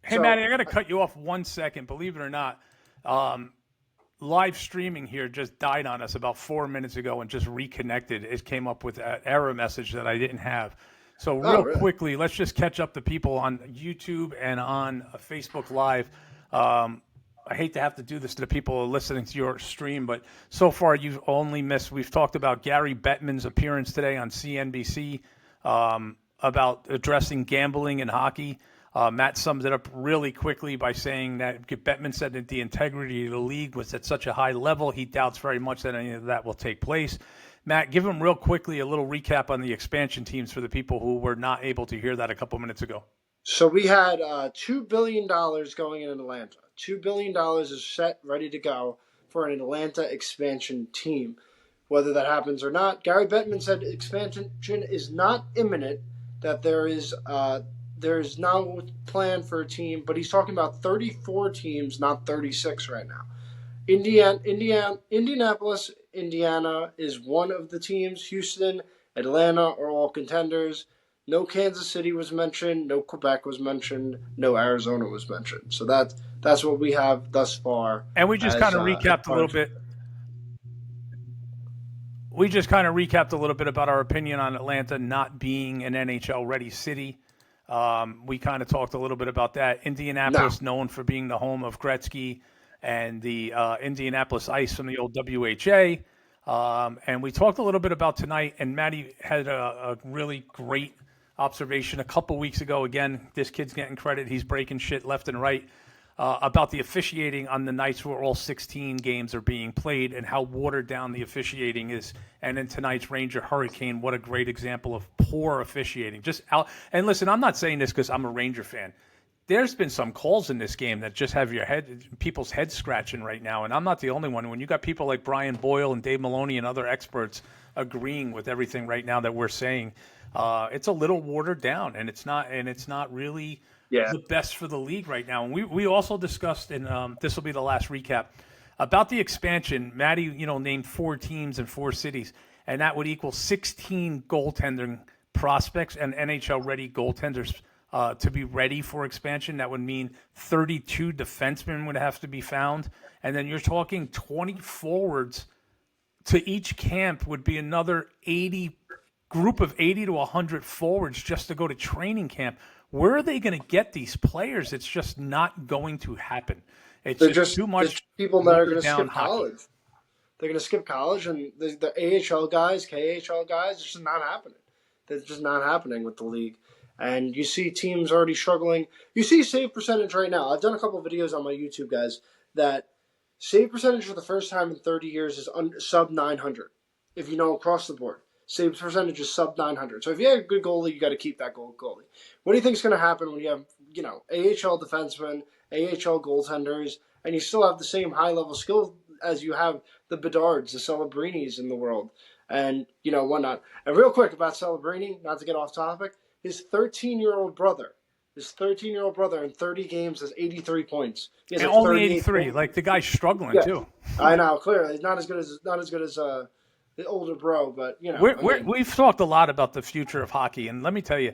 Hey, So Maddie, I got to cut you off 1 second. Believe it or not, live streaming here just died on us about 4 minutes ago and just reconnected. It came up with an error message that I didn't have. So oh real really? quickly, let's just catch up the people on YouTube and on Facebook Live. Um, I hate to have to do this to the people listening to your stream, but so far you've only missed. We've talked about Gary Bettman's appearance today on CNBC, about addressing gambling in hockey. Matt summed it up really quickly by saying that Bettman said that the integrity of the league was at such a high level, he doubts very much that any of that will take place. Matt, give him real quickly a little recap on the expansion teams for the people who were not able to hear that a couple minutes ago. So we had $2 billion going in Atlanta. $2 billion is set, ready to go for an Atlanta expansion team. Whether that happens or not, Gary Bettman said expansion is not imminent. That there is now a plan for a team, but he's talking about 34 teams, not 36 right now. Indianapolis, Indiana is one of the teams. Houston, Atlanta are all contenders. No Kansas City was mentioned. No Quebec was mentioned. No Arizona was mentioned. So that's what we have thus far. And we just kind of recapped a little bit. We just kind of recapped a little bit about our opinion on Atlanta not being an NHL-ready city. We kind of talked a little bit about that. Indianapolis, known for being the home of Gretzky and the Indianapolis Ice from the old WHA. And we talked a little bit about tonight, and Maddie had a really great observation a couple weeks ago. Again, this kid's getting credit. He's breaking shit left and right. About the officiating on the nights where all 16 games are being played and how watered down the officiating is. And in tonight's Ranger Hurricane, what a great example of poor officiating. Just out. And listen, I'm not saying this because I'm a Ranger fan. There's been some calls in this game that just have people's heads scratching right now. And I'm not the only one. When you got people like Brian Boyle and Dave Maloney and other experts agreeing with everything right now that we're saying, it's a little watered down, and it's not really the best for the league right now. And we also discussed, and this will be the last recap, about the expansion. Maddie, named 4 teams and 4 cities, and that would equal 16 goaltending prospects and NHL-ready goaltenders to be ready for expansion. That would mean 32 defensemen would have to be found. And then you're talking 20 forwards to each camp would be another group of 80 to 100 forwards just to go to training camp. Where are they going to get these players? It's just not going to happen. It's just too much. People that are going to skip college. They're going to skip college, and the AHL guys, KHL guys, it's just not happening. It's just not happening with the league. And you see teams already struggling. You see save percentage right now. I've done a couple of videos on my YouTube, guys, that save percentage for the first time in 30 years is sub 900. If you know, across the board. Save percentage is sub 900. So if you have a good goalie, you got to keep that goalie. What do you think is going to happen when you have, AHL defensemen, AHL goaltenders, and you still have the same high-level skill as you have the Bedards, the Celebrinis in the world, and, whatnot. And real quick about Celebrini, not to get off topic, his 13-year-old brother in 30 games has 83 points. He has and only 83. Points. Like, the guy's struggling, too. I know, clearly. He's not as good as the older bro, but, we've talked a lot about the future of hockey, and let me tell you,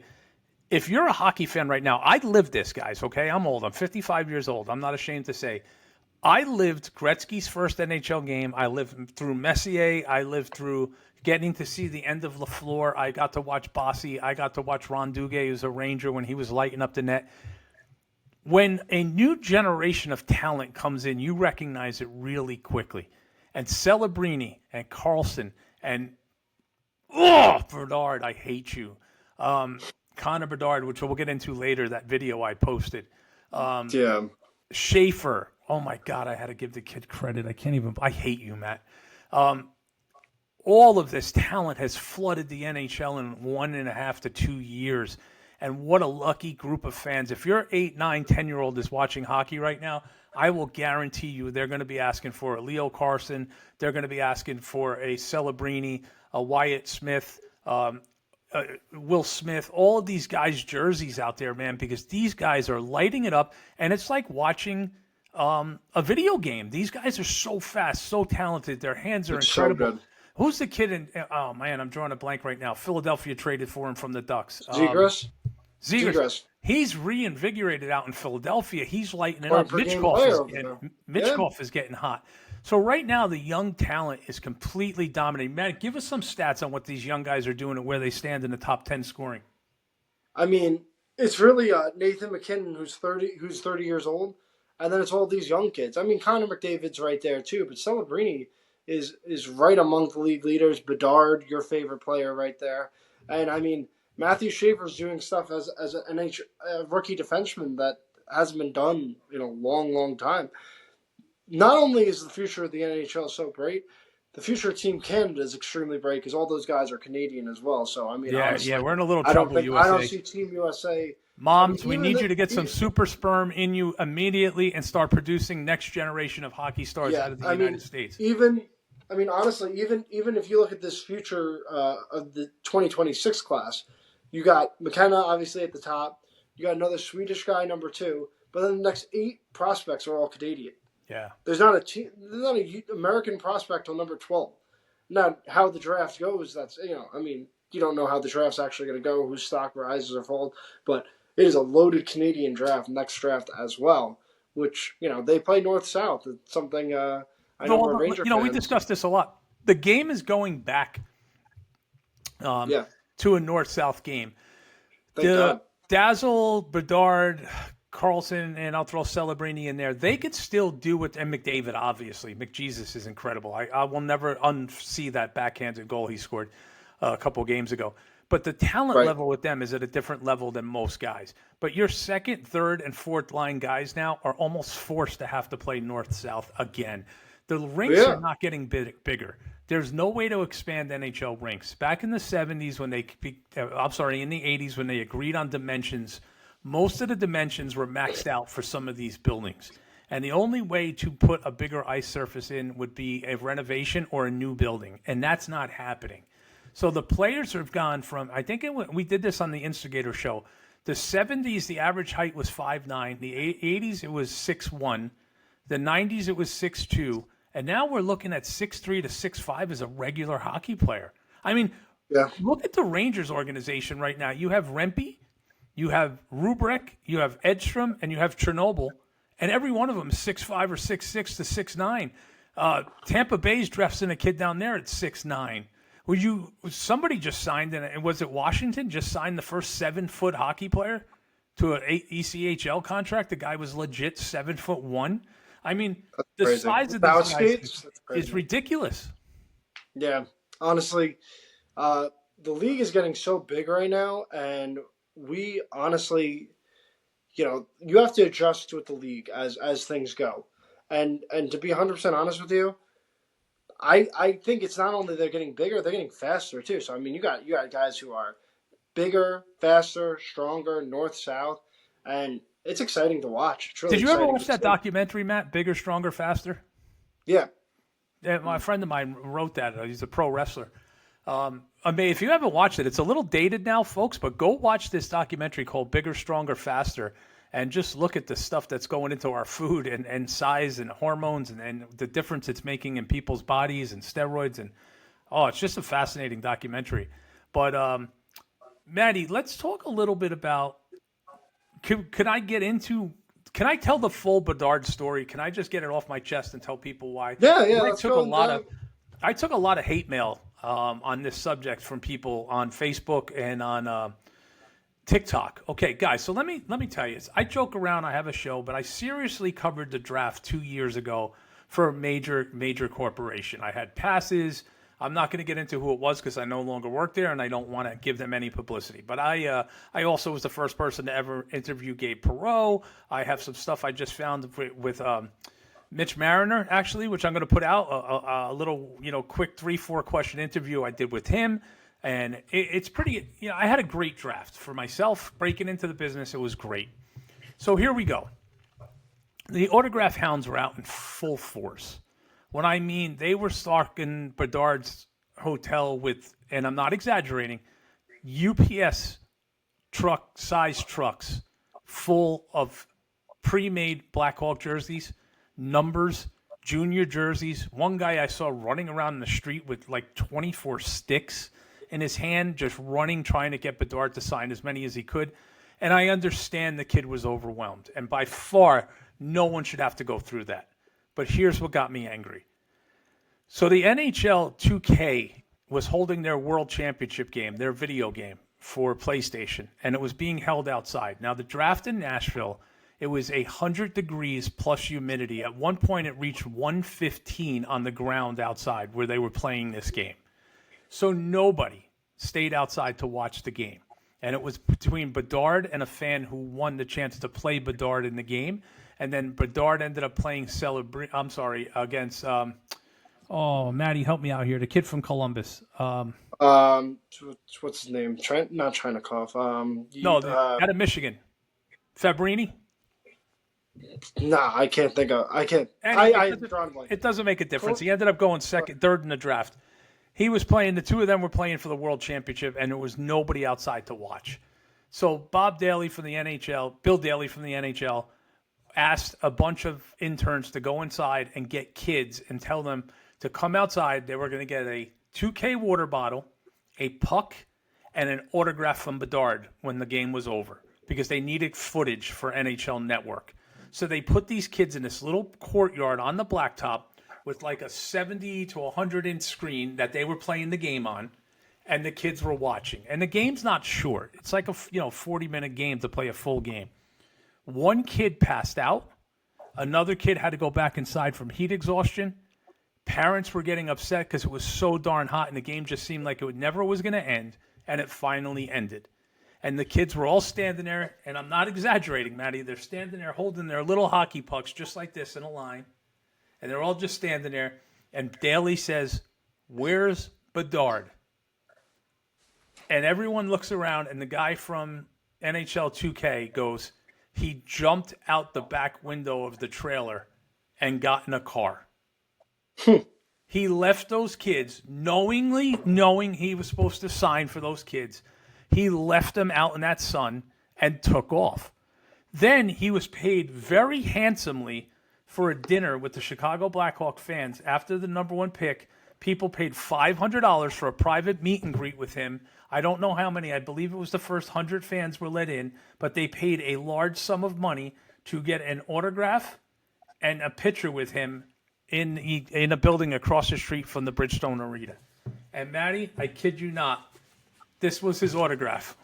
if you're a hockey fan right now, I lived this, guys, okay? I'm old. I'm 55 years old. I'm not ashamed to say. I lived Gretzky's first NHL game. I lived through Messier. I lived through getting to see the end of Lafleur. I got to watch Bossy. I got to watch Ron Duguay, who's a Ranger, when he was lighting up the net. When a new generation of talent comes in, you recognize it really quickly. And Celebrini and Carlson and Bedard, I hate you. Connor Bedard, which we'll get into later, that video I posted. Schaefer. Oh, my God, I had to give the kid credit. I hate you, Matt. All of this talent has flooded the NHL in 1.5 to 2 years. And what a lucky group of fans. If your 8, 9, 10-year-old is watching hockey right now, I will guarantee you they're going to be asking for a Leo Carson. They're going to be asking for a Celebrini, a Wyatt Smith, Will Smith, all of these guys' jerseys out there, man, because these guys are lighting it up. And it's like watching a video game. These guys are so fast, so talented. Their hands are incredible. So good. Who's the kid in – oh, man, I'm drawing a blank right now. Philadelphia traded for him from the Ducks. Zegras. He's reinvigorated out in Philadelphia. He's lighting it Point up. per game player over there. Mitchkoff is getting hot. So right now, the young talent is completely dominating. Matt, give us some stats on what these young guys are doing and where they stand in the top 10 scoring. I mean, it's really Nathan McKinnon who's 30 years old, and then it's all these young kids. I mean, Connor McDavid's right there too, but Celebrini is right among the league leaders. Bedard, your favorite player, right there, and I mean Matthew Schaefer's doing stuff as a rookie defenseman that hasn't been done in a long time. Not only is the future of the NHL so great, the future of Team Canada is extremely bright because all those guys are Canadian as well. So I mean, honestly, we're in a little trouble. USA. I don't see Team USA. Moms, we need you to get some super sperm in you immediately and start producing next generation of hockey stars out of the United States. Honestly, even if you look at this future of the 2026 class, you got McKenna obviously at the top. You got another Swedish guy, number 2, but then the next 8 prospects are all Canadian. Yeah, there's not a American prospect till number 12. Now, how the draft goes, that's you don't know how the draft's actually going to go, whose stock rises or falls, but it is a loaded Canadian draft, next draft as well. Which they play north-south. It's something I know we're Ranger fans. We discussed this a lot. The game is going back to a north-south game. Thank God. Dazzle, Bedard, Carlson, and I'll throw Celebrini in there. They could still do what, and McDavid, obviously. McJesus is incredible. I will never unsee that backhanded goal he scored a couple games ago. But the talent level with them is at a different level than most guys. But your second, third, and fourth line guys now are almost forced to have to play north-south again. The rinks are not getting bigger. There's no way to expand NHL rinks. Back in the 70s in the 80s when they agreed on dimensions, most of the dimensions were maxed out for some of these buildings. And the only way to put a bigger ice surface in would be a renovation or a new building. And that's not happening. So the players have gone from, I think we did this on the Instigator show. The 70s, the average height was 5'9". The 80s, it was 6'1". The 90s, it was 6'2". And now we're looking at 6'3" to 6'5" as a regular hockey player. I mean, look at the Rangers organization right now. You have Rempe, you have Rubrek, you have Edstrom, and you have Chernobyl. And every one of them is 6'5" or 6'6" to 6'9". Tampa Bay's drafting a kid down there at 6'9". Somebody just signed, and was it Washington, just signed the first 7-foot hockey player to an ECHL contract? The guy was legit 7'1". I mean, the size of these guys is ridiculous. Yeah, honestly, the league is getting so big right now, and we honestly, you have to adjust with the league as things go. And to be 100% honest with you, I think it's not only they're getting bigger, they're getting faster too. So I mean, you got guys who are bigger, faster, stronger, north, south, and it's exciting to watch. It's really Did you ever watch that documentary, Matt? Bigger, Stronger, Faster? Yeah. My friend of mine wrote that. He's a pro wrestler. If you haven't watched it, it's a little dated now, folks, but go watch this documentary called Bigger, Stronger, Faster, and just look at the stuff that's going into our food and size and hormones and the difference it's making in people's bodies and steroids. And it's just a fascinating documentary. But, Maddie, let's talk a little bit about can I tell the full Bedard story? Can I just get it off my chest and tell people why? Yeah. I took a lot of hate mail on this subject from people on Facebook and on TikTok. Okay, guys, so let me tell you this. I joke around, I have a show, but I seriously covered the draft 2 years ago for a major corporation. I had passes. I'm not going to get into who it was because I no longer work there and I don't want to give them any publicity. But I also was the first person to ever interview Gabe Perreault. I have some stuff I just found with Mitch Mariner, actually, which I'm going to put out, a little, quick 3-4 question interview I did with him. And it's pretty, I had a great draft for myself. Breaking into the business, it was great. So here we go. The autograph hounds were out in full force. When I mean they were stalking Bedard's hotel with, and I'm not exaggerating, UPS size trucks full of pre-made Blackhawk jerseys, numbers, junior jerseys. One guy I saw running around the street with like 24 sticks in his hand, just running, trying to get Bedard to sign as many as he could. And I understand the kid was overwhelmed. And by far, no one should have to go through that. But here's what got me angry. So the NHL 2K was holding their World Championship game, their video game for PlayStation, and it was being held outside. Now, the draft in Nashville, it was 100 degrees plus humidity. At one point, it reached 115 on the ground outside where they were playing this game. So nobody stayed outside to watch the game. And it was between Bedard and a fan who won the chance to play Bedard in the game. And then Bedard ended up playing against Maddie, help me out here. The kid from Columbus. What's his name? Not Chinakhov. Out of Michigan. Fabrini? Nah, I can't think of. I can't. It doesn't make a difference. He ended up going third in the draft. He was playing. The two of them were playing for the World Championship, and there was nobody outside to watch. So Bob Daly from the NHL, Bill Daly from the NHL, asked a bunch of interns to go inside and get kids and tell them to come outside. They were going to get a 2K water bottle, a puck, and an autograph from Bedard when the game was over because they needed footage for NHL Network. So they put these kids in this little courtyard on the blacktop with like a 70 to 100-inch screen that they were playing the game on, and the kids were watching. And the game's not short. It's like a 40-minute game to play a full game. One kid passed out. Another kid had to go back inside from heat exhaustion. Parents were getting upset because it was so darn hot, and the game just seemed like it never was going to end, and it finally ended. And the kids were all standing there, and I'm not exaggerating, Maddie. They're standing there holding their little hockey pucks just like this in a line. And they're all just standing there. And Daly says, "Where's Bedard?" And everyone looks around, and the guy from NHL 2K goes, "He jumped out the back window of the trailer and got in a car." He left those kids, knowing he was supposed to sign for those kids. He left them out in that sun and took off. Then he was paid very handsomely for a dinner with the Chicago Blackhawk fans after the number one pick. People paid $500 for a private meet and greet with him. I don't know how many. I believe it was the first 100 fans were let in, but they paid a large sum of money to get an autograph and a picture with him in a building across the street from the Bridgestone Arena. And Maddie, I kid you not, this was his autograph.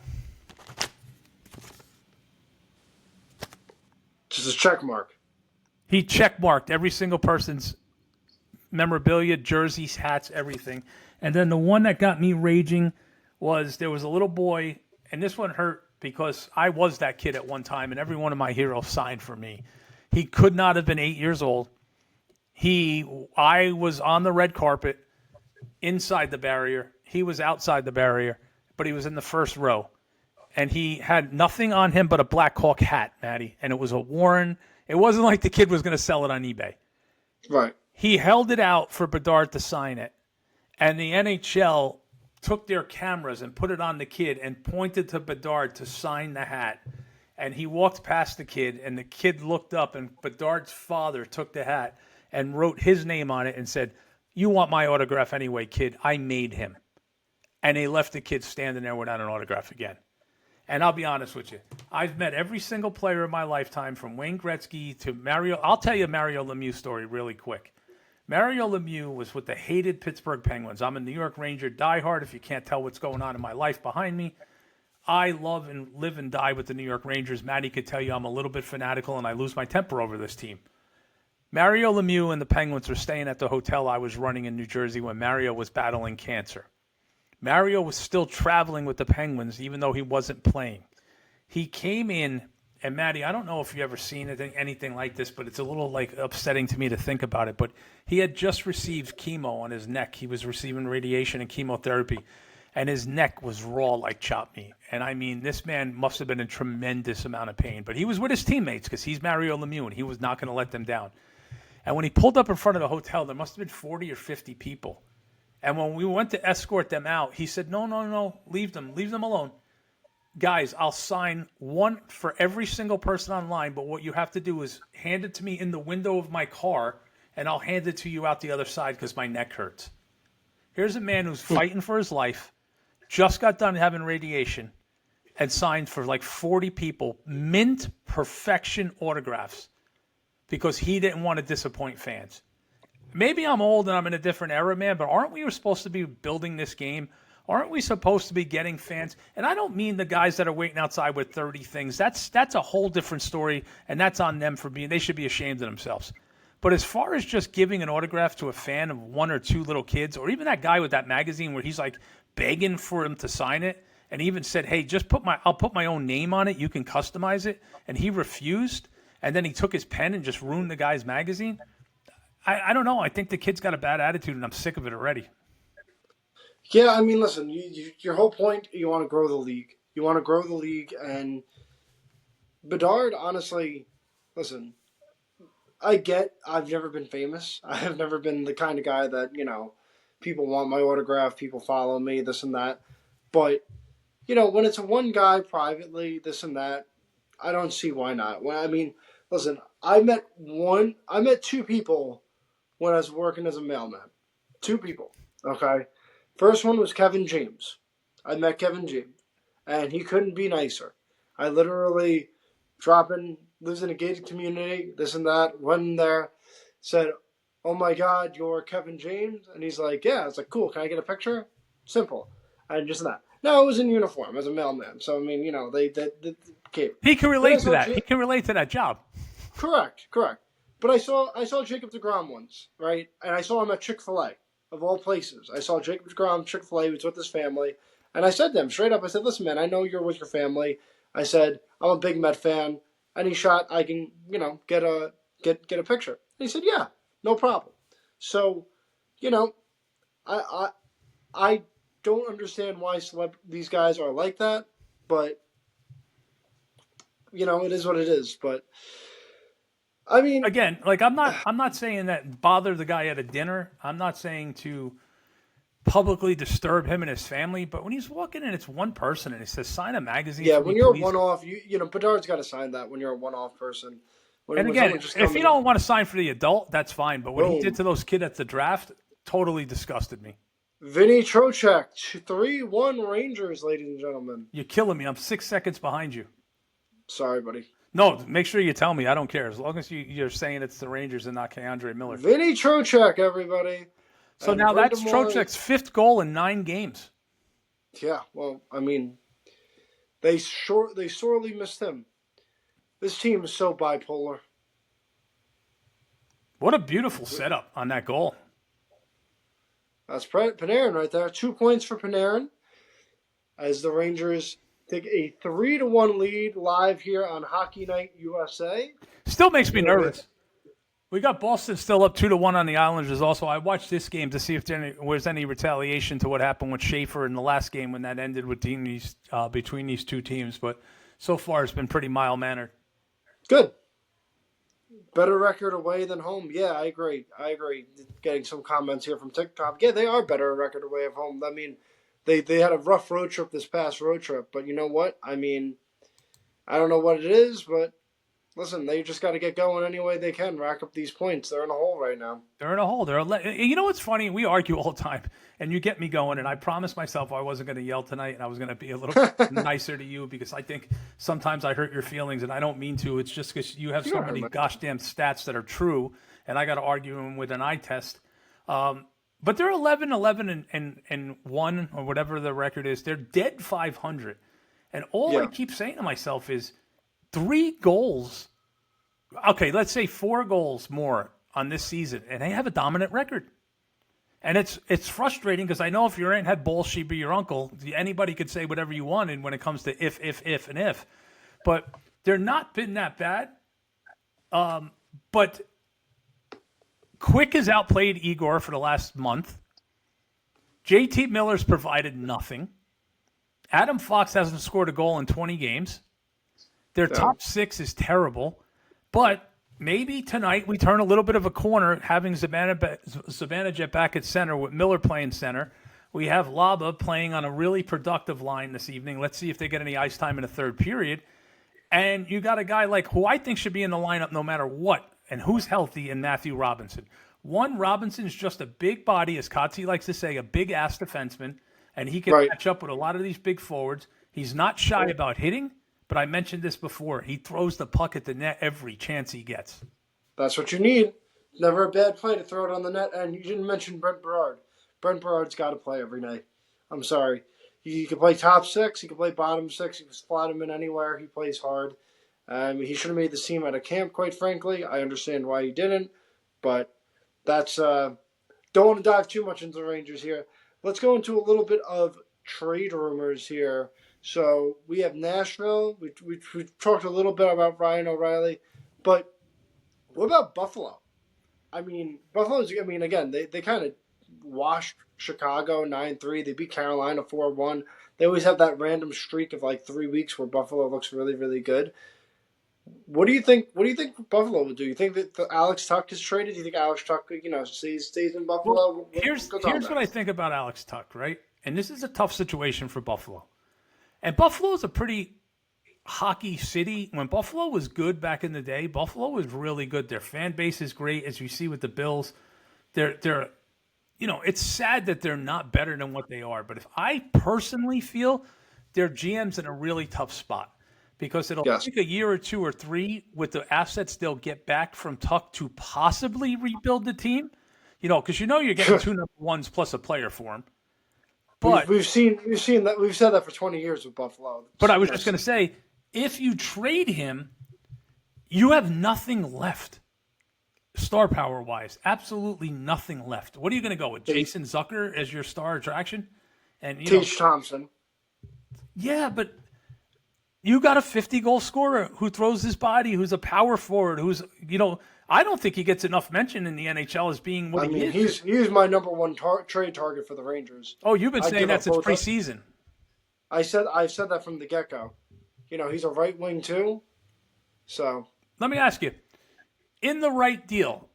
Just a check mark. He checkmarked every single person's memorabilia, jerseys, hats, everything. And then the one that got me raging was there was a little boy, and this one hurt because I was that kid at one time, and every one of my heroes signed for me. He could not have been 8 years old. I was on the red carpet inside the barrier. He was outside the barrier, but he was in the first row. And he had nothing on him but a Black Hawk hat, Maddie. And it was a Warren. It wasn't like the kid was going to sell it on eBay. Right. He held it out for Bedard to sign it. And the NHL took their cameras and put it on the kid and pointed to Bedard to sign the hat. And he walked past the kid, and the kid looked up, and Bedard's father took the hat and wrote his name on it and said, "You want my autograph anyway, kid. I made him." And they left the kid standing there without an autograph again. And I'll be honest with you. I've met every single player in my lifetime, from Wayne Gretzky to Mario. I'll tell you a Mario Lemieux story really quick. Mario Lemieux was with the hated Pittsburgh Penguins. I'm a New York Ranger diehard, if you can't tell what's going on in my life behind me. I love and live and die with the New York Rangers. Maddie could tell you I'm a little bit fanatical, and I lose my temper over this team. Mario Lemieux and the Penguins were staying at the hotel I was running in New Jersey when Mario was battling cancer. Mario was still traveling with the Penguins, even though he wasn't playing. He came in, and Maddie, I don't know if you've ever seen anything like this, but it's a little upsetting to me to think about it. But he had just received chemo on his neck. He was receiving radiation and chemotherapy, and his neck was raw like chopped meat. And I mean, this man must have been in tremendous amount of pain. But he was with his teammates because he's Mario Lemieux, and he was not going to let them down. And when he pulled up in front of the hotel, there must have been 40 or 50 people. And when we went to escort them out, he said, no, leave them alone. Guys, I'll sign one for every single person online, but what you have to do is hand it to me in the window of my car, and I'll hand it to you out the other side because my neck hurts. Here's a man who's fighting for his life, just got done having radiation, and signed for like 40 people, mint perfection autographs, because he didn't want to disappoint fans. Maybe I'm old and I'm in a different era, man, but aren't we supposed to be building this game? Aren't we supposed to be getting fans? And I don't mean the guys that are waiting outside with 30 things. That's a whole different story, and that's on them for being – they should be ashamed of themselves. But as far as just giving an autograph to a fan of one or two little kids, or even that guy with that magazine where he's like begging for him to sign it, and he even said, hey, I'll put my own name on it. You can customize it. And he refused, and then he took his pen and just ruined the guy's magazine. I don't know. I think the kid's got a bad attitude, and I'm sick of it already. Yeah, I mean, listen, your whole point, you want to grow the league. You want to grow the league, and Bedard, honestly, listen, I've never been famous. I have never been the kind of guy that, people want my autograph, people follow me, this and that. But, when it's one guy privately, this and that, I don't see why not. Listen, I met two people when I was working as a mailman. Two people, okay? First one was Kevin James. I met Kevin James, and he couldn't be nicer. I literally lives in a gated community, this and that, went in there, said, oh my God, you're Kevin James? And he's like, yeah. I was like, cool, can I get a picture? Simple. And just that. No, I was in uniform as a mailman. So, they came. He can relate to that. He can relate to that job. Correct. But I saw Jacob deGrom once, right? And I saw him at Chick-fil-A, of all places. I saw Jacob deGrom, Chick-fil-A, he was with his family. And I said to him straight up, I said, listen, man, I know you're with your family. I said, I'm a big Met fan. Any shot I can, get a picture. And he said, yeah, no problem. So, I don't understand why these guys are like that, but it is what it is. But I mean, again, like I'm not saying that bother the guy at a dinner. I'm not saying to publicly disturb him and his family, but when he's walking in, it's one person and it says sign a magazine. Yeah, when you're a one-off, Bedard's got to sign that when you're a one-off person. And again, if you don't want to sign for the adult, that's fine. But what he did to those kids at the draft totally disgusted me. Vinny Trocheck, 3-1 Rangers, ladies and gentlemen. You're killing me. I'm 6 seconds behind you. Sorry, buddy. No, make sure you tell me. I don't care. As long as you're saying it's the Rangers and not Keandre Miller. Vinny Trocheck, everybody. So and now that's Trocheck's 5th goal in 9 games. Yeah, well, they sorely missed him. This team is so bipolar. What a beautiful setup on that goal. That's Panarin right there. 2 points for Panarin as the Rangers take a 3-1 lead live here on Hockey Night USA. Still makes me nervous. We got Boston still up 2-1 on the Islanders also. I watched this game to see if there was any retaliation to what happened with Schaefer in the last game when that ended with between these two teams. But so far it's been pretty mild-mannered. Good. Better record away than home. Yeah, I agree. Getting some comments here from TikTok. Yeah, they are better record away at home. They had a rough road trip this past road trip. But you know what? I don't know what it is, but listen, they just got to get going any way they can, rack up these points. They're in a hole right now. They're in a hole. You know what's funny? We argue all the time, and you get me going, and I promised myself I wasn't going to yell tonight, and I was going to be a little nicer to you because I think sometimes I hurt your feelings, and I don't mean to. It's just because you have so many gosh damn stats that are true, and I got to argue them with an eye test. But they're 11-11 and 1, or whatever the record is. They're dead 500. And all I keep saying to myself is 3 goals. Okay, let's say 4 goals more on this season, and they have a dominant record. And it's frustrating because I know if you ain't had Bull, she be your uncle. Anybody could say whatever you wanted when it comes to if, and if. But they're not been that bad. But Quick has outplayed Igor for the last month. JT Miller's provided nothing. Adam Fox hasn't scored a goal in 20 games. Their top 6 is terrible. But maybe tonight we turn a little bit of a corner, having Zibanejad back at center with Miller playing center. We have Laba playing on a really productive line this evening. Let's see if they get any ice time in the third period. And you got a guy like who I think should be in the lineup no matter what, and who's healthy, in Matthew Robinson. Robinson's just a big body, as Kotze likes to say, a big-ass defenseman, and he can match up with a lot of these big forwards. He's not shy about hitting, but I mentioned this before. He throws the puck at the net every chance he gets. That's what you need. Never a bad play to throw it on the net. And you didn't mention Brent Berard. Brent Berard's got to play every night. I'm sorry. He can play top six. He can play bottom six. You can slot him in anywhere. He plays hard. He should have made the team at a camp, quite frankly. I understand why he didn't. But that's don't want to dive too much into the Rangers here. Let's go into a little bit of trade rumors here. So we have Nashville. We talked a little bit about Ryan O'Reilly. But what about Buffalo? I mean, again, they kind of washed Chicago 9-3. They beat Carolina 4-1. They always have that random streak of like 3 weeks where Buffalo looks really, really good. What do you think? What do you think Buffalo would do? You think that Alex Tuch is traded? Do you think Alex Tuch, stays in Buffalo? Well, here's what I think about Alex Tuch, right? And this is a tough situation for Buffalo. And Buffalo is a pretty hockey city. When Buffalo was good back in the day, Buffalo was really good. Their fan base is great, as you see with the Bills. They're it's sad that they're not better than what they are. But if I personally feel their GM's in a really tough spot because it'll take a year or 2 or 3 with the assets they'll get back from Tuch to possibly rebuild the team. Because you're getting 2 number ones plus a player for him. But we've seen that. We've said that for 20 years with Buffalo. But I was just going to say, if you trade him, you have nothing left, star power wise. Absolutely nothing left. What are you going to go with? Jason Zucker as your star attraction, and Tage Thompson. Yeah, but you got a 50-goal scorer who throws his body, who's a power forward, who's I don't think he gets enough mention in the NHL as being what he is. He's my number one trade target for the Rangers. Oh, you've been saying that since preseason. I've said that from the get-go. He's a right wing too. So let me ask you, in the right deal,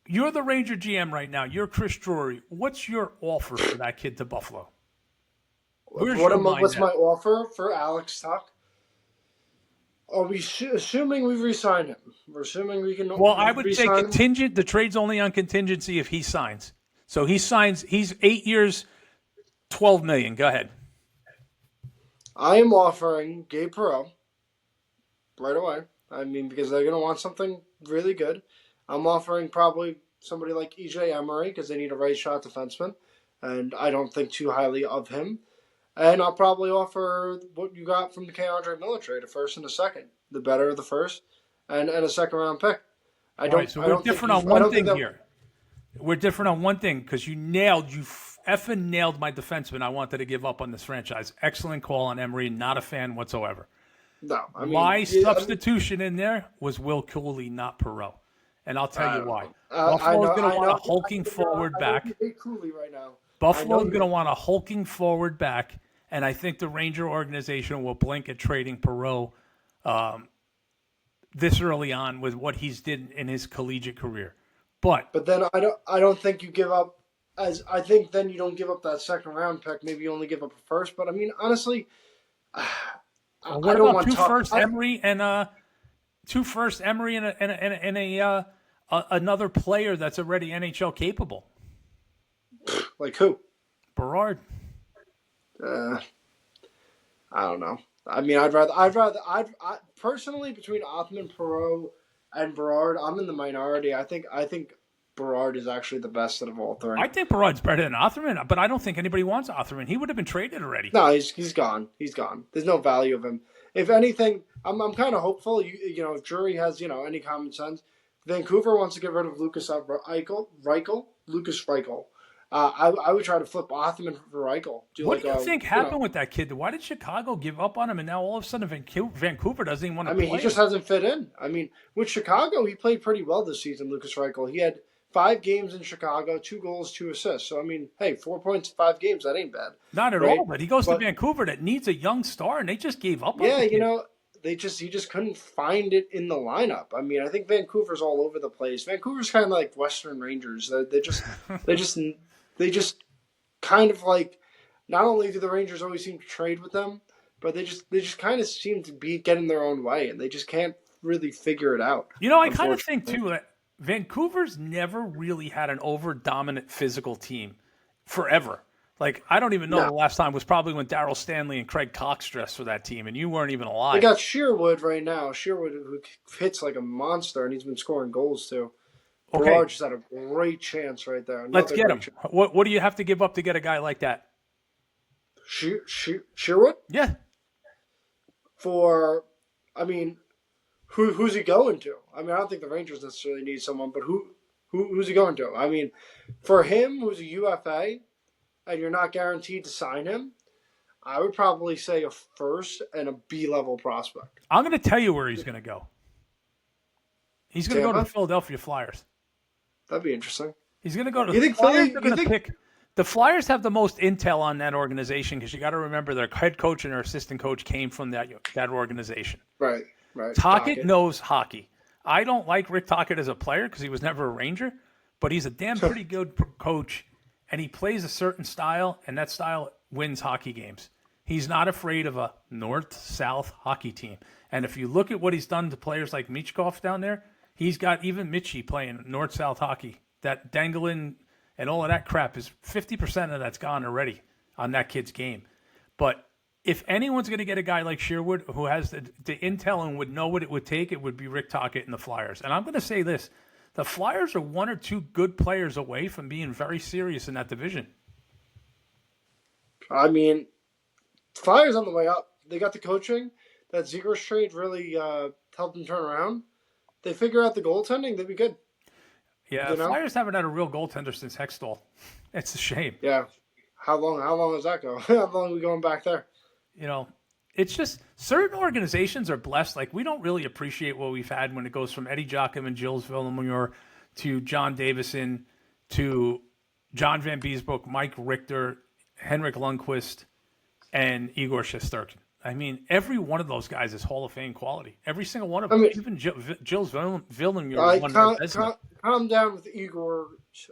you're the Ranger GM right now. You're Chris Drury. What's your offer for that kid to Buffalo? What's my offer for Alex Tuch? Are we assuming we re-sign him? We're assuming we can. Well, I would say contingent. The trade's only on contingency if he signs. So he signs. He's 8 years, $12 million. Go ahead. I am offering Gabe Perreault right away. Because they're going to want something really good. I'm offering probably somebody like EJ Emery because they need a right shot defenseman, and I don't think too highly of him. And I'll probably offer what you got from the K'Andre Miller trade, a first and a second, the better of the first, and a second-round pick. We're different on one thing here. We're different on one thing because you effing nailed my defenseman I wanted to give up on this franchise. Excellent call on Emery. Not a fan whatsoever. No, my substitution in there was Will Cooley, not Perreault. And I'll tell you why. Buffalo's going to want a hulking forward back. I hate Cooley right now. Buffalo's going to want a hulking forward back, and I think the Ranger organization will blink at trading Perreault this early on with what he's did in his collegiate career. But then I don't think you give up. I think then you don't give up that second round pick. Maybe you only give up a first. But honestly, what about two first Emery and another player that's already NHL capable? Like who? Berard. I don't know. I'd personally between Othman, Perreault, and Berard, I'm in the minority. I think Berard is actually the best out of all three. I think Berard's better than Otherman, but I don't think anybody wants Otherman. He would have been traded already. No, he's gone. He's gone. There's no value of him. If anything, I'm kind of hopeful. If Drury has any common sense, Vancouver wants to get rid of Lucas Reichel. I would try to flip Othman for Reichel. What do you think happened with that kid? Why did Chicago give up on him, and now all of a sudden Vancouver doesn't even want to play he just hasn't fit in. With Chicago, he played pretty well this season, Lucas Reichel. He had 5 games in Chicago, 2 goals, 2 assists. So, 4 points, 5 games, that ain't bad. Not at all, but he goes to Vancouver that needs a young star, and they just gave up on him. Yeah, he just couldn't find it in the lineup. I think Vancouver's all over the place. Vancouver's kind of like Western Rangers. They just kind of like, not only do the Rangers always seem to trade with them, but they just kind of seem to be getting their own way, and they just can't really figure it out. I kind of think, too, that Vancouver's never really had an over-dominant physical team forever. Like, I don't even know No. the last time was probably when Darryl Stanley and Craig Cox dressed for that team, and you weren't even They alive. got Sherwood right now. Sherwood, who hits like a monster, and he's been scoring goals too. Okay, Berard just had a great chance right there. let's Another get great him. chance. What do you have to give up to get a guy like that? Sherwood Yeah, for, I mean, who's he going to? I mean, I don't think the Rangers necessarily need someone, but who's he going to? I mean, for him, who's a UFA, and you're not guaranteed to sign him, I would probably say a first and a B-level prospect. I'm going to tell you where he's going to go. He's going to go to the Tampa? Philadelphia Flyers. That'd be interesting. He's going to go to You the think Flyers. Philly? They're You going to think? pick. The Flyers have the most intel on that organization because you got to remember their head coach and their assistant coach came from that organization. Right. Tocchet knows hockey. I don't like Rick Tocchet as a player because he was never a Ranger, but he's a damn pretty good coach, and he plays a certain style, and that style wins hockey games. He's not afraid of a north-south hockey team. And if you look at what he's done to players like Michkov down there, he's got even Mitchie playing north-south hockey. That dangling and all of that crap is 50% of that's gone already on that kid's game. But if anyone's going to get a guy like Sherwood who has the intel and would know what it would take, it would be Rick Tocchet and the Flyers. And I'm going to say this. The Flyers are one or two good players away from being very serious in that division. I mean, Flyers on the way up. They got the coaching. That Zegras trade really helped them turn around. They figure out the goaltending, they'd be good. Yeah, You know? Flyers haven't had a real goaltender since Hextall. It's a shame. Yeah. How long does that go? How long are we going back there? You know, it's just certain organizations are blessed. Like, we don't really appreciate what we've had when it goes from Eddie Jocham and Gilles Villemure to John Davison to John Van Beesbrook, Mike Richter, Henrik Lundqvist, and Igor Shesterkin. I mean, every one of those guys is Hall of Fame quality. Every single one of them. Even Gilles Villemure. Calm down with Igor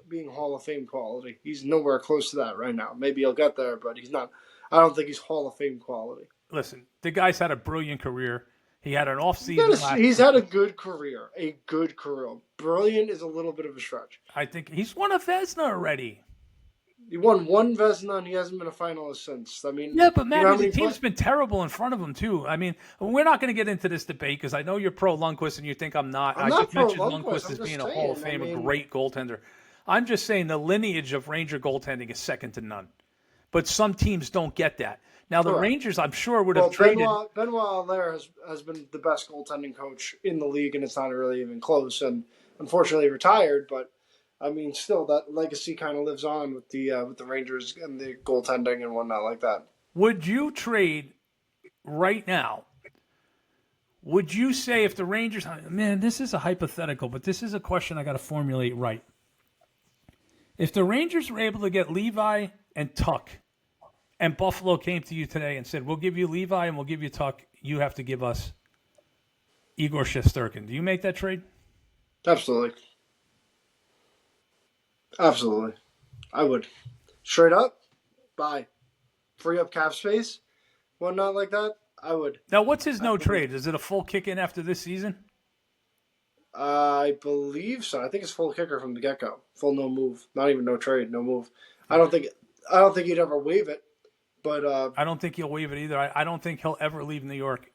being Hall of Fame quality. He's nowhere close to that right now. Maybe he'll get there, but he's not. I don't think he's Hall of Fame quality. Listen, the guy's had a brilliant career. He had an off-season. He's had a good career. A good career. Brilliant is a little bit of a stretch. I think he's won a Vezina already. He won one Vezina, and he hasn't been a finalist since. I mean, yeah, but man, the team's been terrible in front of him too. I mean, we're not going to get into this debate because I know you're pro Lundqvist and you think I'm not. I just mentioned Lundqvist as being a Hall of Fame, a great goaltender. I'm just saying the lineage of Ranger goaltending is second to none. But some teams don't get that. Now the Rangers, I'm sure, would have traded. Benoit Allaire has been the best goaltending coach in the league, and it's not really even close. And unfortunately, retired, but. I mean, still, that legacy kind of lives on with the Rangers and the goaltending and whatnot like that. Would you trade right now? Would you say if the Rangers – man, this is a hypothetical, but this is a question I got to formulate right. If the Rangers were able to get Levi and Tuck and Buffalo came to you today and said, we'll give you Levi and we'll give you Tuck, you have to give us Igor Shesterkin. Do you make that trade? Absolutely. Absolutely. I would. Straight up, buy. Free up cap space, whatnot like that, I would. Now, what's his no trade? Is it a full kick in after this season? I believe so. I think it's full kicker from the get-go. Full no move. Not even no trade, no move. I don't think he'd ever waive it, but I don't think he'll waive it either. I don't think he'll ever leave New York.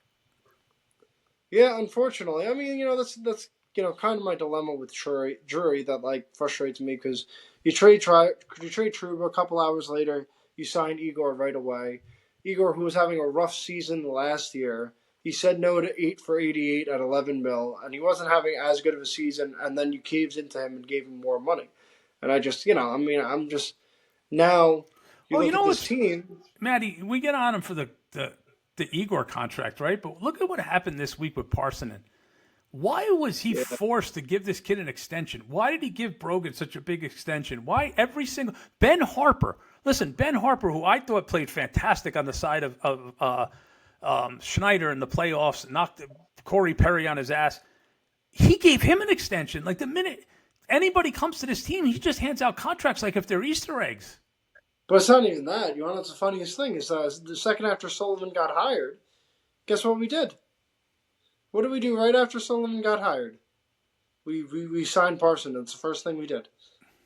Yeah, unfortunately. I mean, that's kind of my dilemma with Drury that frustrates me because you trade Trouba a couple hours later, you sign Igor right away. Igor, who was having a rough season last year, he said no to 8 for 88 at 11 mil, and he wasn't having as good of a season. And then you caved into him and gave him more money, and I just, I'm just now. Look at this team, Matty. We get on him for the Igor contract, right? But look at what happened this week with Parsonen. Why was he forced to give this kid an extension? Why did he give Brogan such a big extension? Why every single Ben Harper? Listen, Ben Harper, who I thought played fantastic on the side of Schneider in the playoffs, knocked Corey Perry on his ass. He gave him an extension. Like the minute anybody comes to this team, he just hands out contracts like if they're Easter eggs. But it's not even that. You want to know what's the funniest thing is the second after Sullivan got hired, guess what we did? What did we do right after Sullivan got hired? We signed Parson. That's the first thing we did.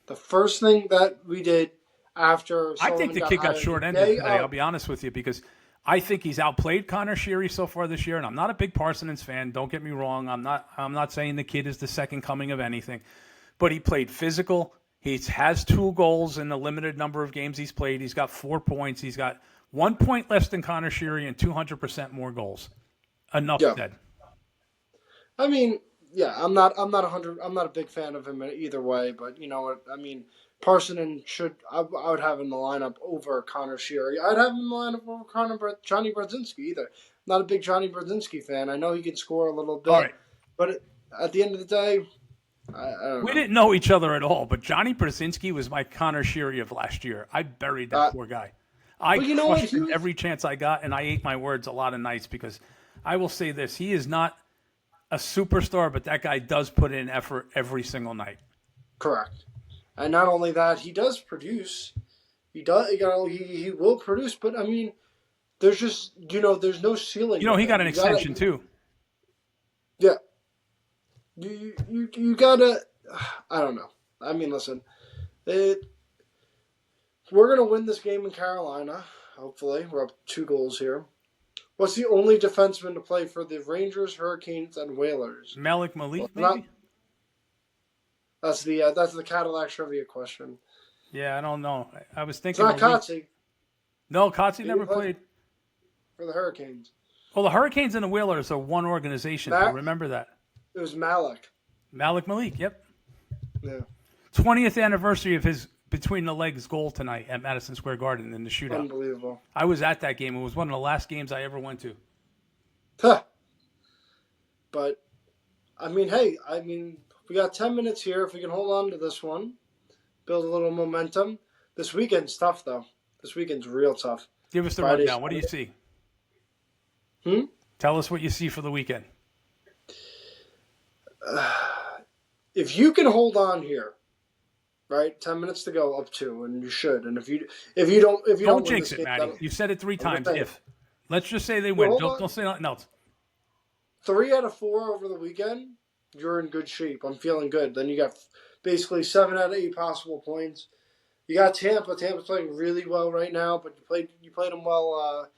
The first thing that we did after I think Sullivan the got kid got hired short-ended day today. of. I'll be honest with you because I think he's outplayed Connor Sheary so far this year, and I'm not a big Parsons fan. Don't get me wrong. I'm not saying the kid is the second coming of anything, but he played physical. He has 2 goals in the limited number of games he's played. He's got 4 points. He's got 1 point less than Connor Sheary and 200% more goals. Enough Yeah. said. I mean, yeah, I'm not a big fan of him either way, but you know what? I mean, Parsonen I would have him in the lineup over Connor Sheary. I'd have him in the lineup over Johnny Brodzinski either. I'm not a big Johnny Brodzinski fan. I know he can score a little bit, All right. but at the end of the day, I don't We know. didn't know each other at all, but Johnny Brzezinski was my Connor Sheary of last year. I buried that poor guy. I but you know what? crushed him every chance I got, and I ate my words a lot of nights because I will say this. He is not a superstar, but that guy does put in effort every single night. Correct. And not only that, he does produce. He does, he will produce, but I mean, there's just, there's no ceiling. He got an extension too. Yeah. You gotta, I don't know. I mean, listen, we're gonna win this game in Carolina. Hopefully, we're up 2 goals here. What's the only defenseman to play for the Rangers, Hurricanes, and Whalers? Malik Malik, maybe? That's the Cadillac trivia question. Yeah, I don't know. I was It's thinking. not Kotze No, Kotze never played for the Hurricanes. Well, the Hurricanes and the Whalers are one organization. Remember that. It was Malik. Malik Malik, yep. Yeah. 20th anniversary of his between the legs goal tonight at Madison Square Garden in the shootout. Unbelievable. I was at that game. It was one of the last games I ever went to. Huh. But, I mean, hey, we got 10 minutes here. If we can hold on to this one, build a little momentum. This weekend's tough, though. This weekend's real tough. Give us the rundown. What do you see? Tell us what you see for the weekend. If you can hold on here, right? 10 minutes to go, up 2, and you should. And if you don't jinx it, Matty. You've said it 3 times. Let's just say they win. Don't say nothing else. 3 out of 4 over the weekend, you're in good shape. I'm feeling good. Then you got basically 7 out of 8 possible points. You got Tampa. Tampa's playing really well right now, but you played them well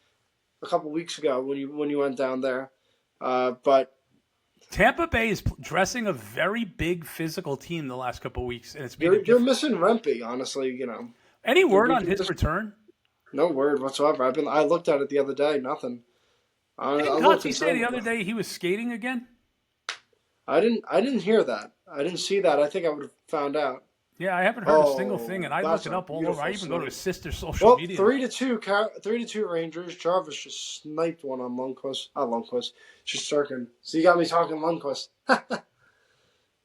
a couple weeks ago when you went down there. But Tampa Bay is dressing a very big physical team the last couple of weeks, and it's you're missing Rempe, honestly. Any word on his return? No word whatsoever. I looked at it the other day. Nothing. Didn't Kotze say the other day he was skating again? I didn't hear that. I didn't see that. I think I would have found out. Yeah, I haven't heard a single thing, and I look it up all over. I even go to his sister's social media. 3-2 Rangers. Jarvis just sniped one on Lundqvist. Not Lundqvist, just Sturkin. So you got me talking Lundqvist.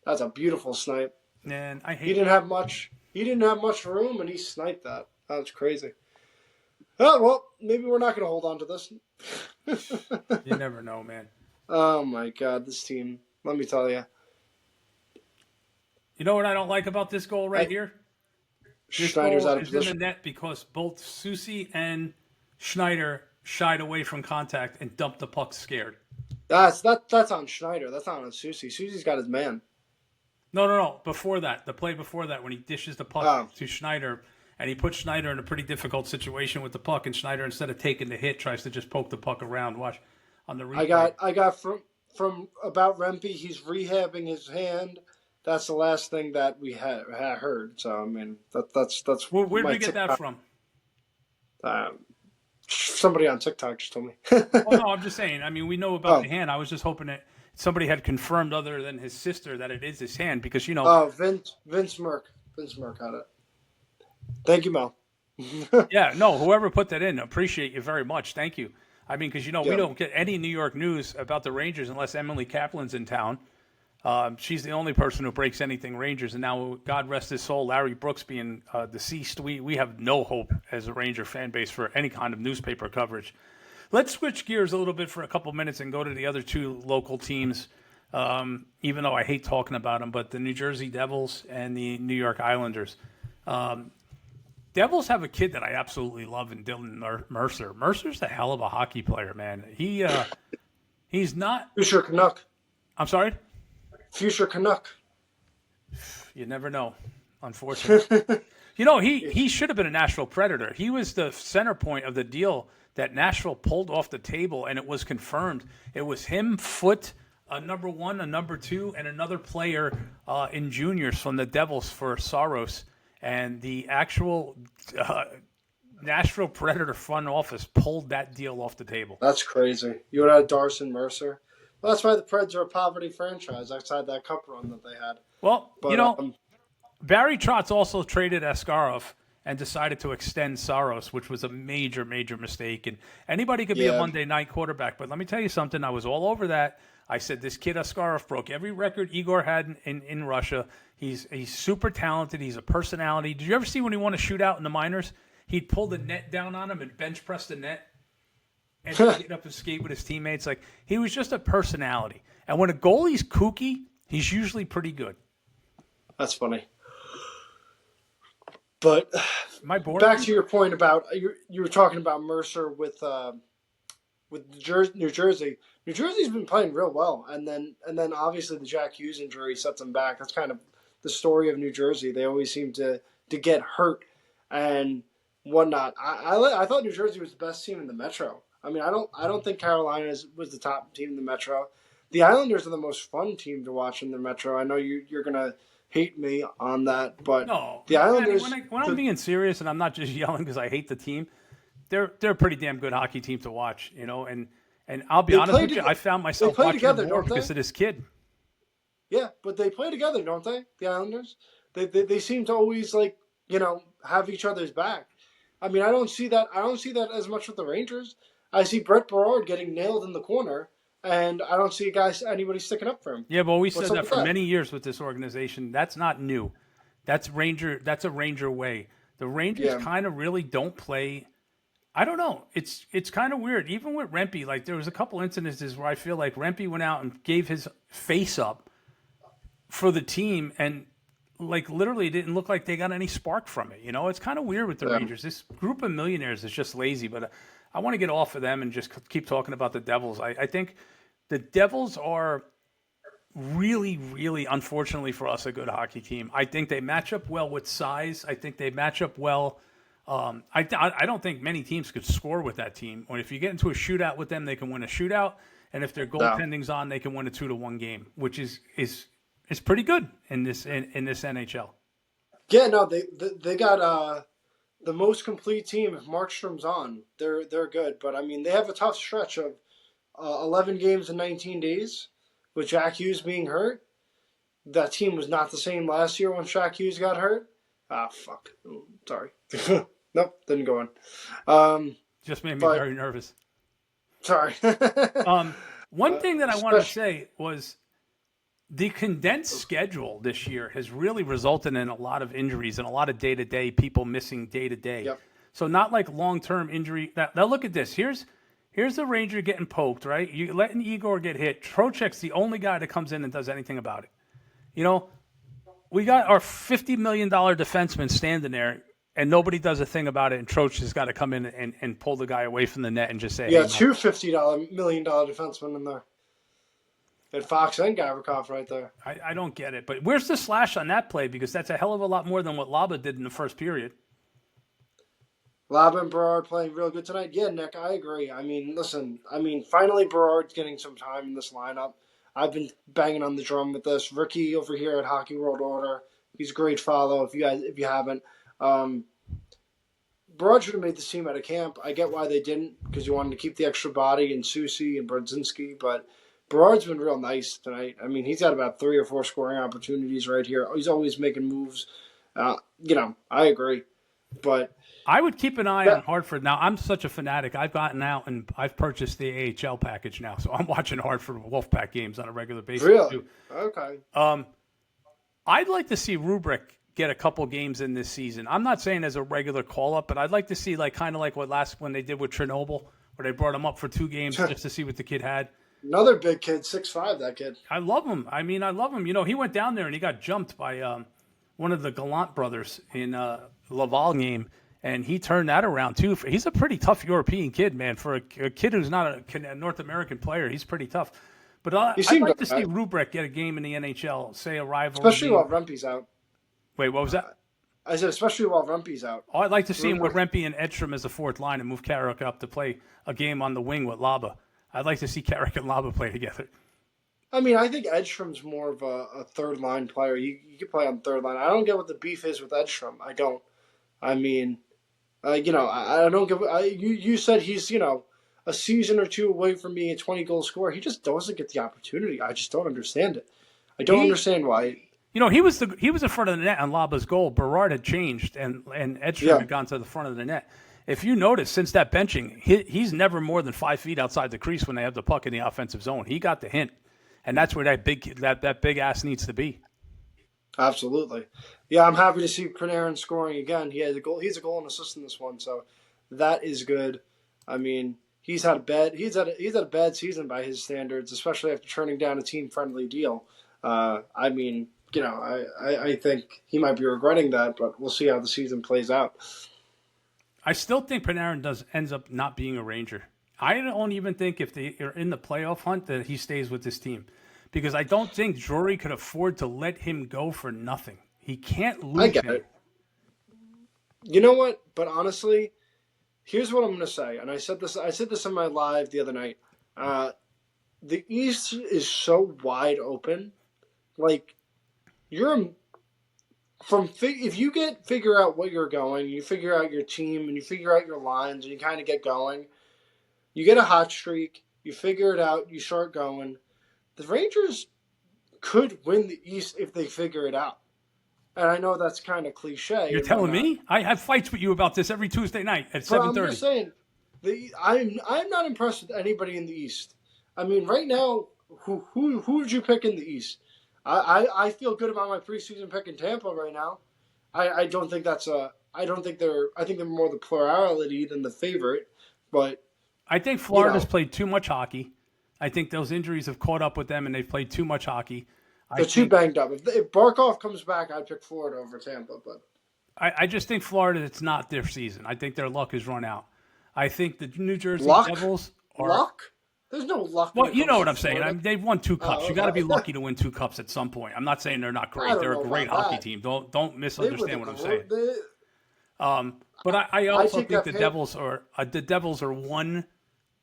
That's a beautiful snipe. Man, I hate. He didn't have much. He didn't have much room, and he sniped that. That was crazy. Oh well, maybe we're not going to hold on to this. You never know, man. Oh my God, this team. Let me tell you. You know what I don't like about this goal right here? This Schneider's goal out of is in position. the net because both Susie and Schneider shied away from contact and dumped the puck scared. That's on Schneider. That's not on Susie. Susie's got his man. No. Before that, the play before that, when he dishes the puck to Schneider, and he puts Schneider in a pretty difficult situation with the puck, and Schneider, instead of taking the hit, tries to just poke the puck around. Watch on the replay. I got from about Rempe. He's rehabbing his hand. That's the last thing that we had heard. So I mean, that's. Where did we get that from? Somebody on TikTok just told me. Oh no, I'm just saying. I mean, we know about the hand. I was just hoping that somebody had confirmed, other than his sister, that it is his hand, because Vince Merck had it. Thank you, Mel. Yeah, no, whoever put that in, appreciate you very much. Thank you. I mean, because we don't get any New York news about the Rangers unless Emily Kaplan's in town. She's the only person who breaks anything Rangers, and now, God rest his soul, Larry Brooks being deceased, we have no hope as a Ranger fan base for any kind of newspaper coverage. Let's switch gears a little bit for a couple minutes and go to the other 2 local teams, even though I hate talking about them, but the New Jersey Devils and the New York Islanders. Devils have a kid that I absolutely love in Dylan Mercer. Mercer's a hell of a hockey player, man. He's not... Future Canuck. I'm sorry? Future Canuck. You never know. unfortunately. You know, he should have been a Nashville Predator. He was the center point of the deal that Nashville pulled off the table, and it was confirmed. It was him, Foote, a number 1, a number 2, and another player in juniors from the Devils for Saros. And the actual Nashville Predator front office pulled that deal off the table. That's crazy. You would have Darcy Mercer. Well, that's why the Preds are a poverty franchise outside that cup run that they had. Well, but, Barry Trotz also traded Askarov and decided to extend Saros, which was a major, major mistake. And anybody could be a Monday night quarterback. But let me tell you something. I was all over that. I said this kid Askarov broke every record Igor had in Russia. He's super talented. He's a personality. Did you ever see when he won a shootout in the minors? He'd pull the net down on him and bench press the net and get up and skate with his teammates. Like, he was just a personality. And when a goalie's kooky, he's usually pretty good. That's funny. But back to your point about you were talking about Mercer with New Jersey. New Jersey's been playing real well, and then obviously the Jack Hughes injury sets them back. That's kind of the story of New Jersey. They always seem to get hurt and whatnot. I thought New Jersey was the best team in the Metro. I mean, I don't think Carolina was the top team in the Metro. The Islanders are the most fun team to watch in the Metro. I know you're gonna hate me on that, but no, the Islanders. When I'm being serious, and I'm not just yelling because I hate the team, they're a pretty damn good hockey team to watch, you know. And I'll be honest with you, I found myself watching them more because of this kid. Yeah, but they play together, don't they? The Islanders. They seem to always have each other's back. I mean, I don't see that as much with the Rangers. I see Brett Berard getting nailed in the corner. And I don't see anybody sticking up for him. Yeah, well, we said that for many years with this organization. That's not new. That's a Ranger way. The Rangers kind of really don't play. I don't know. It's kind of weird. Even with Rempe, like there was a couple incidences where I feel like Rempe went out and gave his face up for the team, and like literally it didn't look like they got any spark from it. You know, it's kind of weird with the Rangers. This group of millionaires is just lazy, but I want to get off of them and just keep talking about the Devils. I think the Devils are really, really, unfortunately for us, a good hockey team. I think they match up well with size. I think they match up well. I don't think many teams could score with that team. Or if you get into a shootout with them, they can win a shootout. And if their goaltending's on, they can win a 2-1 game, which is pretty good in this NHL. Yeah, no, they got the most complete team. If Markstrom's on, they're good. But I mean, they have a tough stretch of 11 games in 19 days with Jack Hughes being hurt. That team was not the same last year when Jack Hughes got hurt. Fuck. Sorry. Nope, didn't go in. Just made me very nervous. Sorry. One thing that I wanted to say was the condensed schedule this year has really resulted in a lot of injuries and a lot of day-to-day people missing day-to-day. Yep. So not like long-term injury. Now look at this. Here's the Ranger getting poked, right? You letting Igor get hit. Trocheck's the only guy that comes in and does anything about it. You know, we got our $50 million defenseman standing there, and nobody does a thing about it, and Trocheck has got to come in and pull the guy away from the net and just say, yeah, two $50 million defensemen in there. And Fox and Gavrikov right there. I don't get it. But where's the slash on that play? Because that's a hell of a lot more than what Laba did in the first period. Laba and Berard playing real good tonight. Yeah, Nick, I agree. I mean, listen, finally Berard's getting some time in this lineup. I've been banging on the drum with this. Ricky over here at Hockey World Order, he's a great follow if you haven't. Berard should have made this team out of camp. I get why they didn't, because you wanted to keep the extra body in Susie and Brodzinski, but Berard's been real nice tonight. I mean, he's got about 3 or 4 scoring opportunities right here. He's always making moves. I agree. But I would keep an eye on Hartford. Now, I'm such a fanatic. I've gotten out and I've purchased the AHL package now. So I'm watching Hartford Wolfpack games on a regular basis. Really? Too. Okay. I'd like to see Rubrick get a couple games in this season. I'm not saying as a regular call-up, but I'd like to see kind of like when they did with Chernobyl, where they brought him up for 2 games just to see what the kid had. Another big kid, 6'5", that kid. I love him. I love him. You know, he went down there and he got jumped by one of the Gallant brothers in Laval game, and he turned that around too. He's a pretty tough European kid, man. For a kid who's not a North American player, he's pretty tough. But I'd like to see Rubrick get a game in the NHL, say a rival. Especially while Rempe's out. Wait, what was that? I said especially while Rumpy's out. Oh, I'd like to see him with Rempe and Edstrom as the fourth line and move Carrick up to play a game on the wing with Laba. I'd like to see Carrick and Laba play together. I mean, I think Edstrom's more of a third line player. You can play on third line. I don't get what the beef is with Edstrom. I don't. I mean, I don't get. You said he's a season or two away from being a 20-goal scorer. He just doesn't get the opportunity. I just don't understand it. I don't understand why. He was in front of the net on Laba's goal. Berard had changed, and Edstrom had gone to the front of the net. If you notice, since that benching, he's never more than 5 feet outside the crease when they have the puck in the offensive zone. He got the hint. And that's where that big ass needs to be. Absolutely. Yeah, I'm happy to see Panarin scoring again. He had a goal. He's a goal and assist in this one, so that is good. I mean, he's had a bad season by his standards, especially after turning down a team friendly deal. I mean, I think he might be regretting that, but we'll see how the season plays out. I still think Panarin ends up not being a Ranger. I don't even think if they are in the playoff hunt that he stays with this team, because I don't think Drury could afford to let him go for nothing. He can't lose. I get it. You know what? But honestly, here's what I'm going to say, and I said this in my live the other night. The East is so wide open. Like, if you figure out what you're going, you figure out your team, and you figure out your lines, and you kind of get going. You get a hot streak, you figure it out, you start going. The Rangers could win the East if they figure it out. And I know that's kind of cliche. You're telling me? I have fights with you about this every Tuesday night at 7:30. I'm just saying, I'm not impressed with anybody in the East. I mean, right now, who would you pick in the East? I feel good about my preseason pick in Tampa right now. I don't think that's I think they're more the plurality than the favorite, but. I think Florida's played too much hockey. I think those injuries have caught up with them, and they've played too much hockey. They're too banged up. If Barkov comes back, I'd pick Florida over Tampa. But I just think Florida, it's not their season. I think their luck has run out. I think the New Jersey Devils are... Luck? There's no luck. Well, you know what I'm saying. I mean, they've won 2 cups. You got to be lucky to win 2 cups at some point. I'm not saying they're not great. They're a great hockey team. Don't misunderstand what I'm saying. But I also think the Devils are one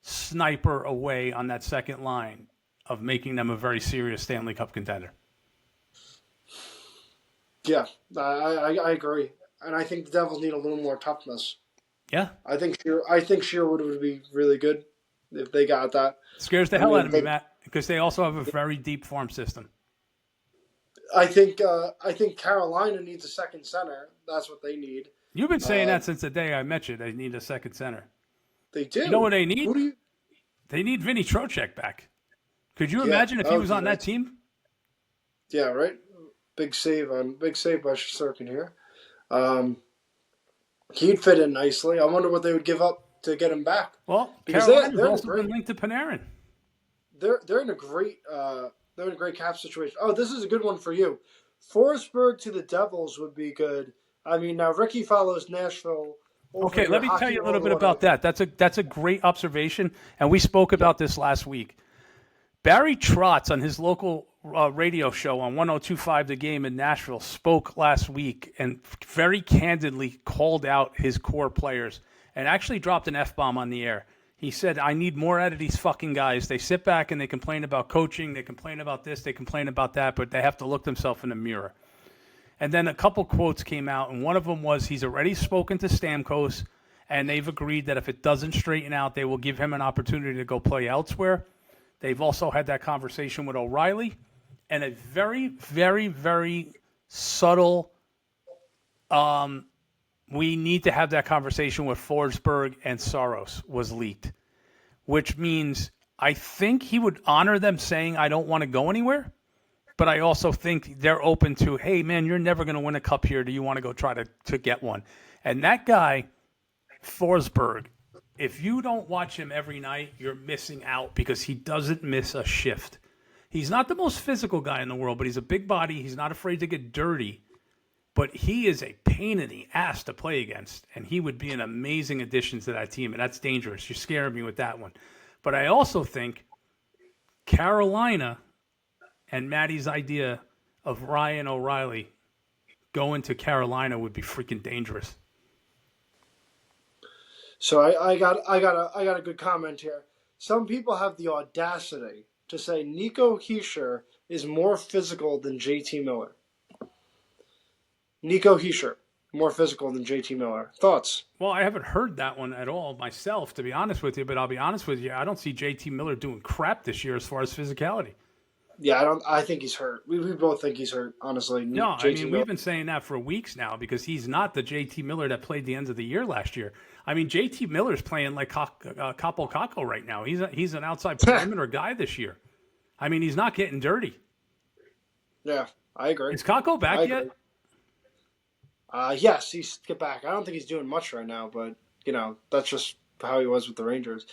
sniper away on that second line of making them a very serious Stanley Cup contender. Yeah, I agree, and I think the Devils need a little more toughness. Yeah, I think Sherwood would be really good if they got that. Scares the hell out of me, Matt, because they also have a very deep farm system. I think Carolina needs a second center. That's what they need. You've been saying that since the day I met you. They need a second center. They do. You know what they need? They need Vinny Trocheck back. Could you imagine if he was on that team? Yeah, right. Big save by Shesterkin here. He'd fit in nicely. I wonder what they would give up to get him back. Well, Carolina's also been linked to Panarin. They're in a great cap situation. Oh, this is a good one for you. Forsberg to the Devils would be good. I mean, now Ricky follows Nashville. Okay, let me tell you a little bit about that. That's a great observation, and we spoke about this last week. Barry Trotz on his local radio show on 102.5 The Game in Nashville spoke last week and very candidly called out his core players and actually dropped an F-bomb on the air. He said, I need more out of these fucking guys. They sit back and they complain about coaching, they complain about this, they complain about that, but they have to look themselves in the mirror. And then a couple quotes came out, and one of them was he's already spoken to Stamkos, and they've agreed that if it doesn't straighten out, they will give him an opportunity to go play elsewhere. They've also had that conversation with O'Reilly, and a very, very, very subtle we need to have that conversation with Forsberg and Saros was leaked, which means I think he would honor them saying, I don't want to go anywhere. But I also think they're open to, hey, man, you're never going to win a cup here. Do you want to go try to get one? And that guy, Forsberg, if you don't watch him every night, you're missing out because he doesn't miss a shift. He's not the most physical guy in the world, but he's a big body. He's not afraid to get dirty. But he is a pain in the ass to play against, and he would be an amazing addition to that team, and that's dangerous. You're scaring me with that one. But I also think Carolina and Maddie's idea of Ryan O'Reilly going to Carolina would be freaking dangerous. So I got a good comment here. Some people have the audacity to say Nico Hischier is more physical than JT Miller. Nico Hischier, more physical than JT Miller. Thoughts? Well, I haven't heard that one at all myself, to be honest with you. But I'll be honest with you, I don't see JT Miller doing crap this year as far as physicality. Yeah, I think he's hurt. We both think he's hurt, honestly. No, JT I mean, Miller. we've been saying that for weeks now because he's not the JT Miller that played the end of the year last year. I mean, JT Miller's playing like Capo Caco right now. He's an outside perimeter guy this year. I mean, he's not getting dirty. Yeah, I agree. Is Caco back yet? Yes, he's get back. I don't think he's doing much right now, but that's just how he was with the Rangers.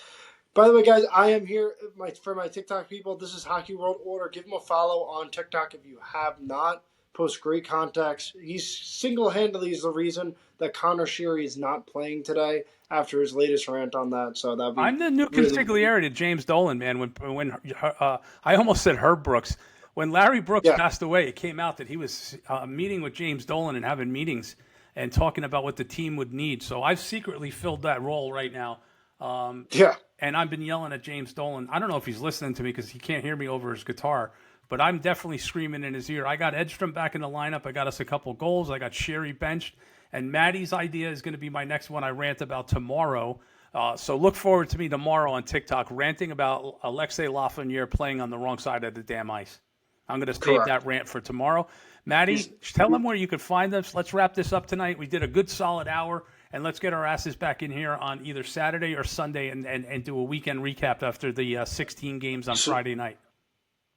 By the way, guys, I am here for my TikTok people. This is Hockey World Order. Give him a follow on TikTok if you have not. Post great context. He's single-handedly is the reason that Connor Sheary is not playing today after his latest rant on that. So that'd be I'm the new consigliere to James Dolan, man. When I almost said Herb Brooks. When Larry Brooks passed away, it came out that he was meeting with James Dolan and having meetings and talking about what the team would need. So I've secretly filled that role right now. And I've been yelling at James Dolan. I don't know if he's listening to me because he can't hear me over his guitar, but I'm definitely screaming in his ear. I got Edstrom back in the lineup. I got us a couple goals. I got Sherry benched. And Maddie's idea is going to be my next one I rant about tomorrow. So look forward to me tomorrow on TikTok ranting about Alexei Lafreniere playing on the wrong side of the damn ice. I'm going to save that rant for tomorrow. Maddie, tell them where you can find us. Let's wrap this up tonight. We did a good solid hour, and let's get our asses back in here on either Saturday or Sunday and do a weekend recap after the 16 games on Friday night.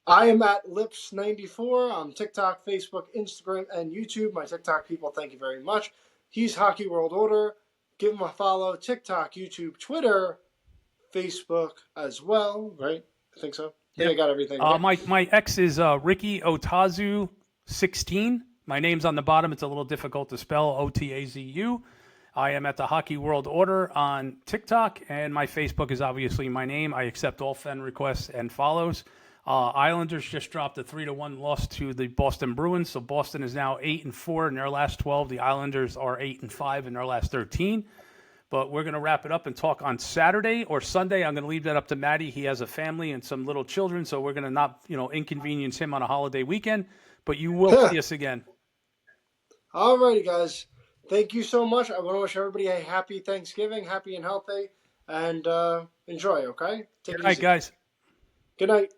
I am at Lips94 on TikTok, Facebook, Instagram, and YouTube. My TikTok people, thank you very much. He's Hockey World Order. Give him a follow. TikTok, YouTube, Twitter, Facebook as well, right? I think so. I think I got everything. My ex is Ricky Otazu 16. My name's on the bottom. It's a little difficult to spell, Otazu. I am at the Hockey World Order on TikTok, and my Facebook is obviously my name. I accept all friend requests and follows. Islanders just dropped a 3-1 loss to the Boston Bruins, so Boston is now 8-4 in their last 12. The Islanders are 8-5 in their last 13. But we're going to wrap it up and talk on Saturday or Sunday. I'm going to leave that up to Matty. He has a family and some little children, so we're going to not, inconvenience him on a holiday weekend. But you will see us again. All righty, guys. Thank you so much. I want to wish everybody a happy Thanksgiving, happy and healthy, and enjoy, okay? Good night, guys. Good night.